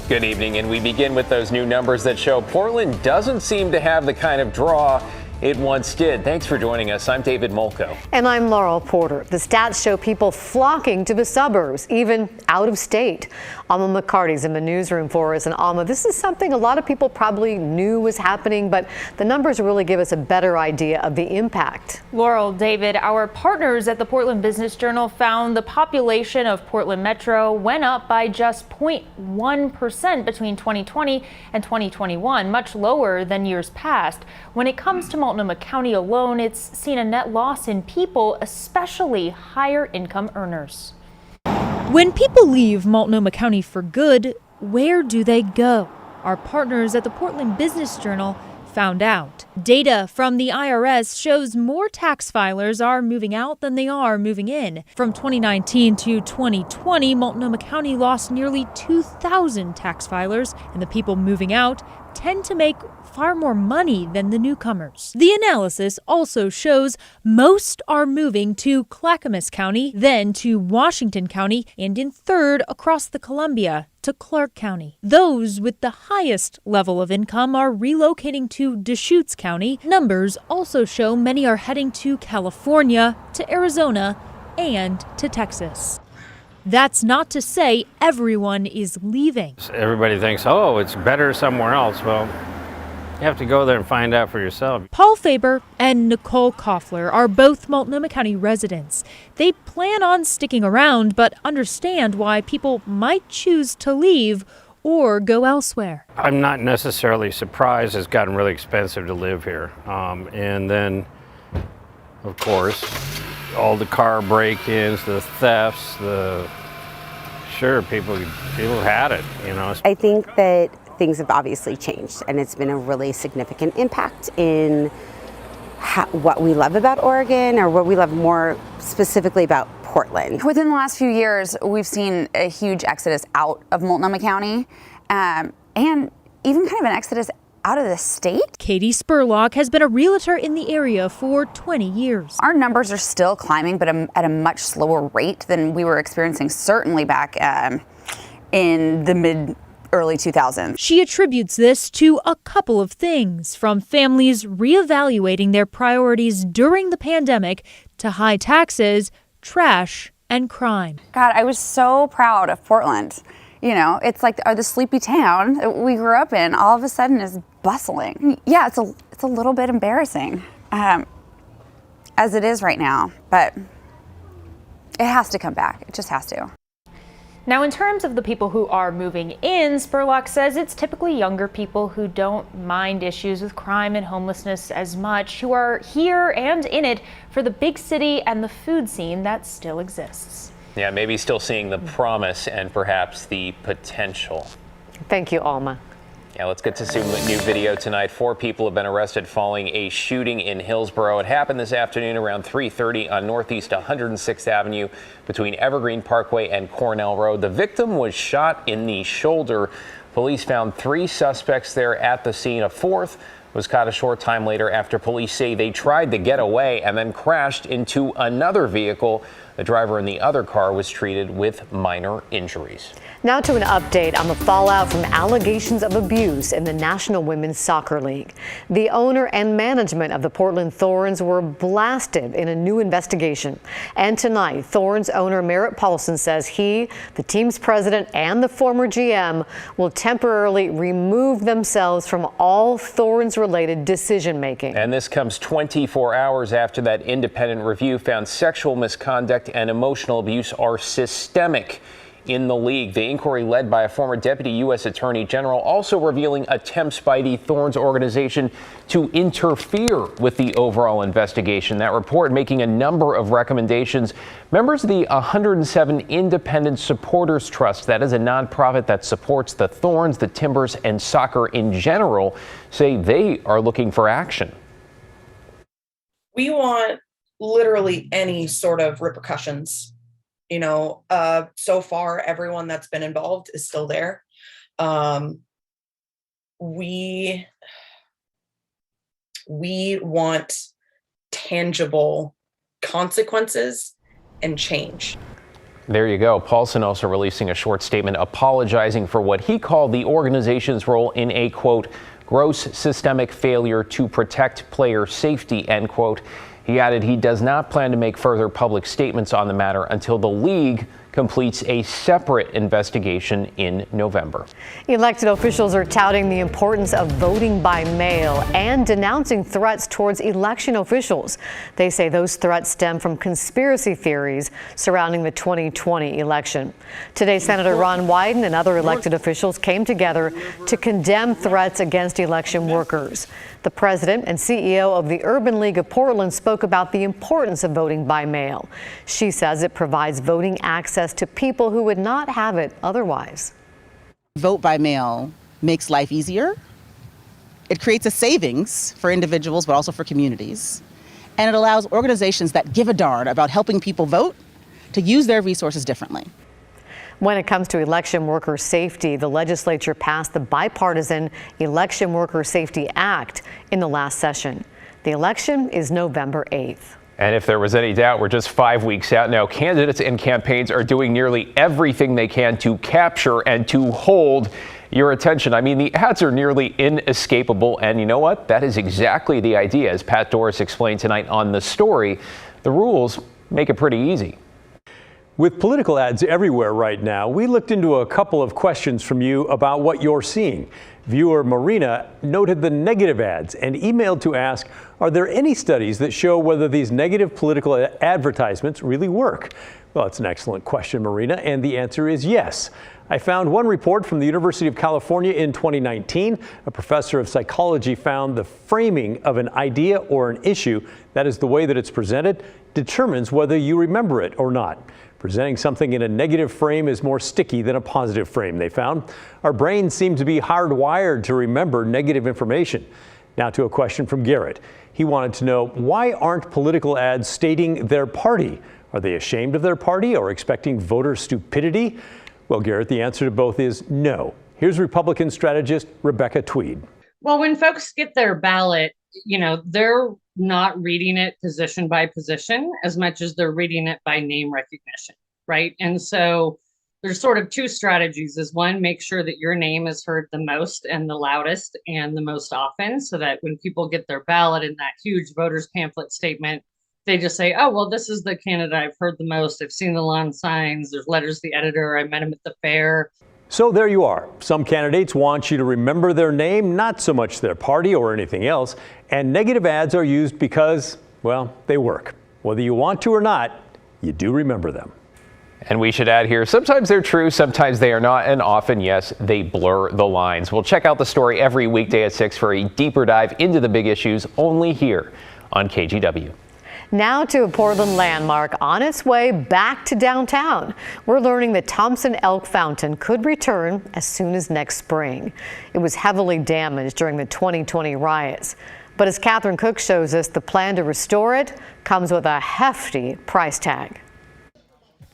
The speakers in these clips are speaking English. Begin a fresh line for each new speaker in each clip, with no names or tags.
Good evening, and we begin with those new numbers that show Portland doesn't seem to have the kind of draw it once did. Thanks for joining us. I'm David Molko.
And I'm Laurel Porter. The stats show people flocking to the suburbs, even out of state. Alma McCarty's in the newsroom for us. And Alma, this is something a lot of people probably knew was happening, but the numbers really give us a better idea of the impact.
Laurel, David, our partners at the Portland Business Journal found the population of Portland Metro went up by just 0.1% between 2020 and 2021, much lower than years past. When it comes to Multnomah County alone, it's seen a net loss in people, especially higher income earners.
When people leave Multnomah County for good, where do they go? Our partners at the Portland Business Journal found out. Data from the IRS shows more tax filers are moving out than they are moving in. From 2019 to 2020, Multnomah County lost nearly 2,000 tax filers, and the people moving out tend to make far more money than the newcomers. The analysis also shows most are moving to Clackamas County, then to Washington County, and in third across the Columbia to Clark County. Those with the highest level of income are relocating to Deschutes County. Numbers also show many are heading to California, to Arizona, and to Texas. That's not to say everyone is leaving.
Everybody thinks, oh, it's better somewhere else. Well, you have to go there and find out for yourself.
Paul Faber and Nicole Koffler are both Multnomah County residents. They plan on sticking around, but understand why people might choose to leave or go elsewhere.
I'm not necessarily surprised. It's gotten really expensive to live here. And then, of course, all the car break-ins, the thefts, people had it, you know.
I think that things have obviously changed, and it's been a really significant impact in what we love about Oregon, or what we love more specifically about Portland.
Within the last few years, we've seen a huge exodus out of Multnomah County, and even kind of an exodus out of the state.
Katie Spurlock has been a realtor in the area for 20 years.
Our numbers are still climbing, but at a much slower rate than we were experiencing certainly back in the early 2000s.
She attributes this to a couple of things, from families reevaluating their priorities during the pandemic to high taxes, trash, and crime.
God, I was so proud of Portland. You know, it's like the sleepy town that we grew up in all of a sudden is bustling. Yeah, it's a little bit embarrassing, as it is right now, but it has to come back. It just has to.
Now, in terms of the people who are moving in, Spurlock says it's typically younger people who don't mind issues with crime and homelessness as much, who are here and in it for the big city and the food scene that still exists.
Yeah, maybe still seeing the promise and perhaps the potential.
Thank you, Alma.
Yeah, let's get to some new video tonight. 4 people have been arrested following a shooting in Hillsboro. It happened this afternoon around 3:30 on Northeast 106th Avenue between Evergreen Parkway and Cornell Road. The victim was shot in the shoulder. Police found 3 suspects there at the scene. A 4th was caught a short time later after police say they tried to get away and then crashed into another vehicle. The driver in the other car was treated with minor injuries.
Now to an update on the fallout from allegations of abuse in the National Women's Soccer League. The owner and management of the Portland Thorns were blasted in a new investigation. And tonight, Thorns owner Merritt Paulson says he, the team's president, and the former GM will temporarily remove themselves from all Thorns-related decision-making.
And this comes 24 hours after that independent review found sexual misconduct and emotional abuse are systemic in the league. The inquiry, led by a former deputy U.S. Attorney General, also revealing attempts by the Thorns organization to interfere with the overall investigation. That report making a number of recommendations. Members of the 107 Independent Supporters Trust, that is a nonprofit that supports the Thorns, the Timbers, and soccer in general, say they are looking for action.
We want literally any sort of repercussions. You know, so far, everyone that's been involved is still there. We want tangible consequences and change.
There you go. Paulson also releasing a short statement apologizing for what he called the organization's role in a, quote, gross systemic failure to protect player safety, end quote. He added he does not plan to make further public statements on the matter until the league completes a separate investigation in November.
Elected officials are touting the importance of voting by mail and denouncing threats towards election officials. They say those threats stem from conspiracy theories surrounding the 2020 election. Today, Senator Ron Wyden and other elected officials came together to condemn threats against election workers. The president and CEO of the Urban League of Portland spoke about the importance of voting by mail. She says it provides voting access to people who would not have it otherwise.
Vote by mail makes life easier. It creates a savings for individuals, but also for communities. And it allows organizations that give a darn about helping people vote to use their resources differently.
When it comes to election worker safety, the legislature passed the bipartisan Election Worker Safety Act in the last session. The election is November 8th.
And if there was any doubt, we're just 5 weeks out now. Candidates and campaigns are doing nearly everything they can to capture and to hold your attention. I mean, the ads are nearly inescapable. And you know what? That is exactly the idea. As Pat Doris explained tonight on The Story, the rules make it pretty easy.
With political ads everywhere right now, we looked into a couple of questions from you about what you're seeing. Viewer Marina noted the negative ads and emailed to ask, are there any studies that show whether these negative political advertisements really work? Well, it's an excellent question, Marina, and the answer is yes. I found one report from the University of California in 2019. A professor of psychology found the framing of an idea or an issue, that is the way that it's presented, determines whether you remember it or not. Presenting something in a negative frame is more sticky than a positive frame, they found. Our brains seem to be hardwired to remember negative information. Now to a question from Garrett. He wanted to know, why aren't political ads stating their party? Are they ashamed of their party or expecting voter stupidity? Well, Garrett, the answer to both is no. Here's Republican strategist Rebecca Tweed.
Well, when folks get their ballot, they're not reading it position by position as much as they're reading it by name recognition, right? And so there's sort of two strategies. Is one, make sure that your name is heard the most and the loudest and the most often, so that when people get their ballot in that huge voters pamphlet statement, they just say, oh, well, this is the candidate I've heard the most. I've seen the lawn signs. There's letters to the editor. I met him at the fair.
So there you are. Some candidates want you to remember their name, not so much their party or anything else. And negative ads are used because, well, they work. Whether you want to or not, you do remember them.
And we should add here, sometimes they're true, sometimes they are not, and often, yes, they blur the lines. We'll check out The Story every weekday at 6 for a deeper dive into the big issues, only here on KGW.
Now to a Portland landmark on its way back to downtown. We're learning the Thompson Elk Fountain could return as soon as next spring. It was heavily damaged during the 2020 riots. But as Catherine Cook shows us, the plan to restore it comes with a hefty price tag.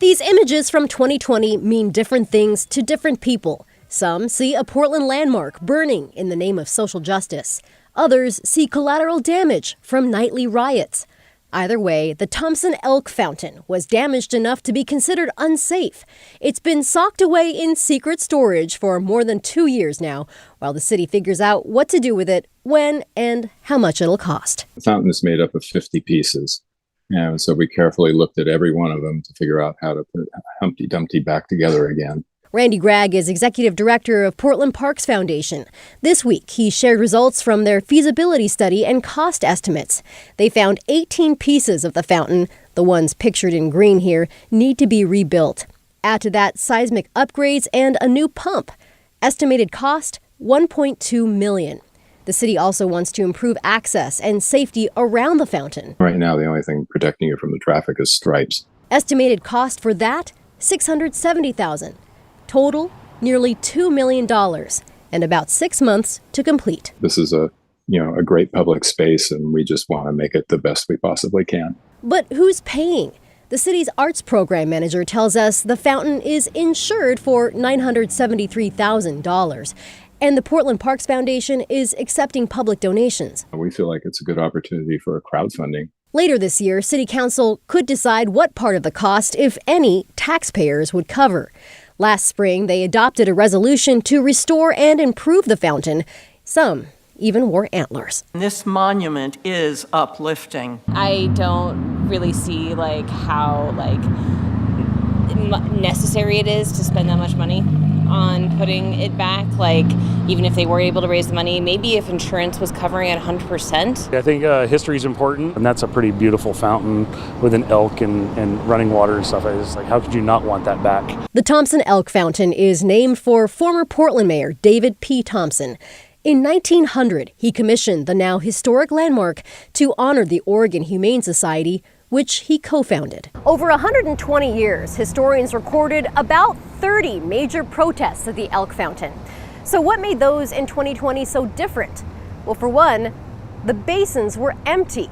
These images from 2020 mean different things to different people. Some see a Portland landmark burning in the name of social justice. Others see collateral damage from nightly riots. Either way, the Thompson Elk Fountain was damaged enough to be considered unsafe. It's been socked away in secret storage for more than 2 years now, while the city figures out what to do with it, when, and how much it'll cost.
The fountain is made up of 50 pieces, and so we carefully looked at every one of them to figure out how to put Humpty Dumpty back together again.
Randy Gregg is executive director of Portland Parks Foundation. This week, he shared results from their feasibility study and cost estimates. They found 18 pieces of the fountain, the ones pictured in green here, need to be rebuilt. Add to that seismic upgrades and a new pump. Estimated cost, $1.2 million. The city also wants to improve access and safety around the fountain.
Right now, the only thing protecting you from the traffic is stripes.
Estimated cost for that, $670,000. Total, nearly $2 million, and about 6 months to complete.
This is a great public space, and we just want to make it the best we possibly can.
But who's paying? The city's arts program manager tells us the fountain is insured for $973,000, and the Portland Parks Foundation is accepting public donations.
We feel like it's a good opportunity for crowdfunding.
Later this year, City Council could decide what part of the cost, if any, taxpayers would cover. Last spring, they adopted a resolution to restore and improve the fountain. Some even wore antlers.
This monument is uplifting.
I don't really see how necessary it is to spend that much money on putting it back. Even if they were able to raise the money, maybe if insurance was covering it 100%.
I think history is important, and that's a pretty beautiful fountain with an elk and running water and stuff. I was how could you not want that back?
The Thompson Elk Fountain is named for former Portland Mayor David P. Thompson. In 1900, he commissioned the now historic landmark to honor the Oregon Humane Society, which he co-founded. Over 120 years, historians recorded about 30 major protests at the Elk Fountain. So what made those in 2020 so different? Well, for one, the basins were empty.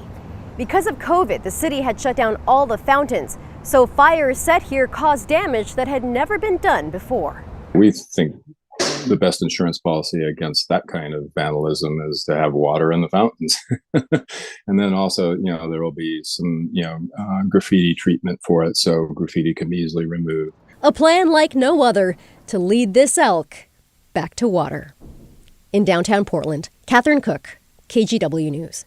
Because of COVID, the city had shut down all the fountains, so fires set here caused damage that had never been done before.
We think the best insurance policy against that kind of vandalism is to have water in the fountains. And then also, there will be some, graffiti treatment for it, so graffiti can be easily removed.
A plan like no other to lead this elk back to water. In downtown Portland, Catherine Cook, KGW News.